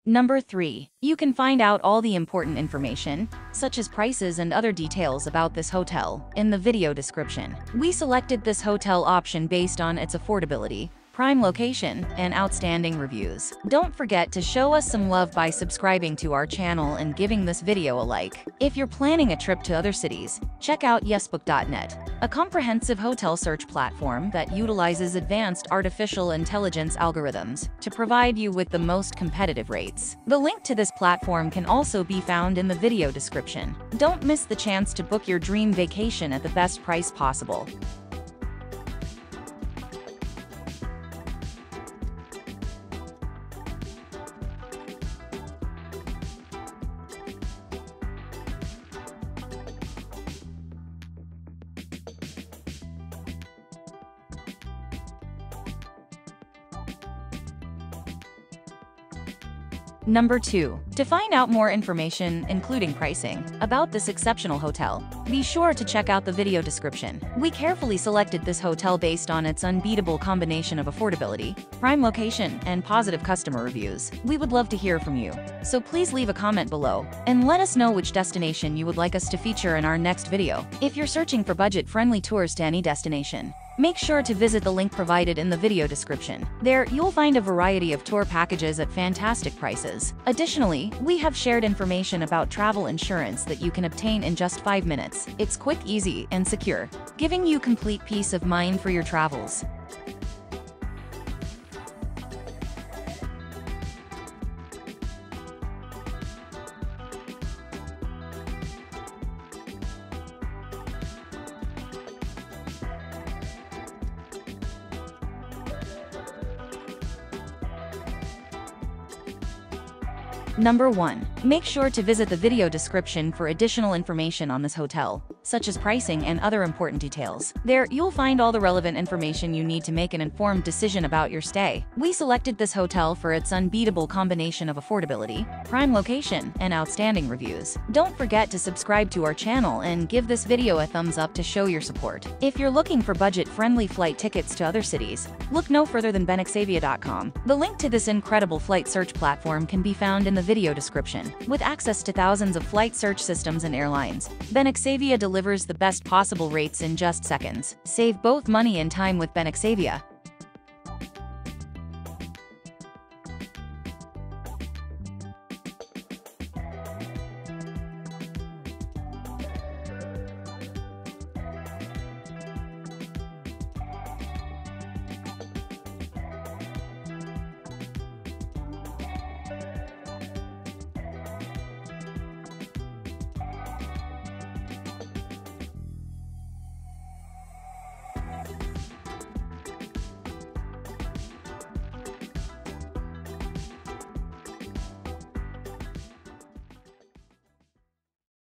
Number 3. You can find out all the important information, such as prices and other details about this hotel, in the video description. We selected this hotel option based on its affordability, prime location, and outstanding reviews. Don't forget to show us some love by subscribing to our channel and giving this video a like. If you're planning a trip to other cities, check out yesbook.net, a comprehensive hotel search platform that utilizes advanced artificial intelligence algorithms to provide you with the most competitive rates. The link to this platform can also be found in the video description. Don't miss the chance to book your dream vacation at the best price possible. Number 2. To find out more information, including pricing, about this exceptional hotel, be sure to check out the video description. We carefully selected this hotel based on its unbeatable combination of affordability, prime location, and positive customer reviews. We would love to hear from you, so please leave a comment below and let us know which destination you would like us to feature in our next video. If you're searching for budget-friendly tours to any destination, make sure to visit the link provided in the video description. There, you'll find a variety of tour packages at fantastic prices. Additionally, we have shared information about travel insurance that you can obtain in just 5 minutes. It's quick, easy, and secure, giving you complete peace of mind for your travels. Number 1. Make sure to visit the video description for additional information on this hotel, such as pricing and other important details. There, you'll find all the relevant information you need to make an informed decision about your stay. We selected this hotel for its unbeatable combination of affordability, prime location, and outstanding reviews. Don't forget to subscribe to our channel and give this video a thumbs up to show your support. If you're looking for budget-friendly flight tickets to other cities, look no further than benexavia.com. The link to this incredible flight search platform can be found in the video description. With access to thousands of flight search systems and airlines, Benexavia delivers the best possible rates in just seconds. Save both money and time with Benexavia.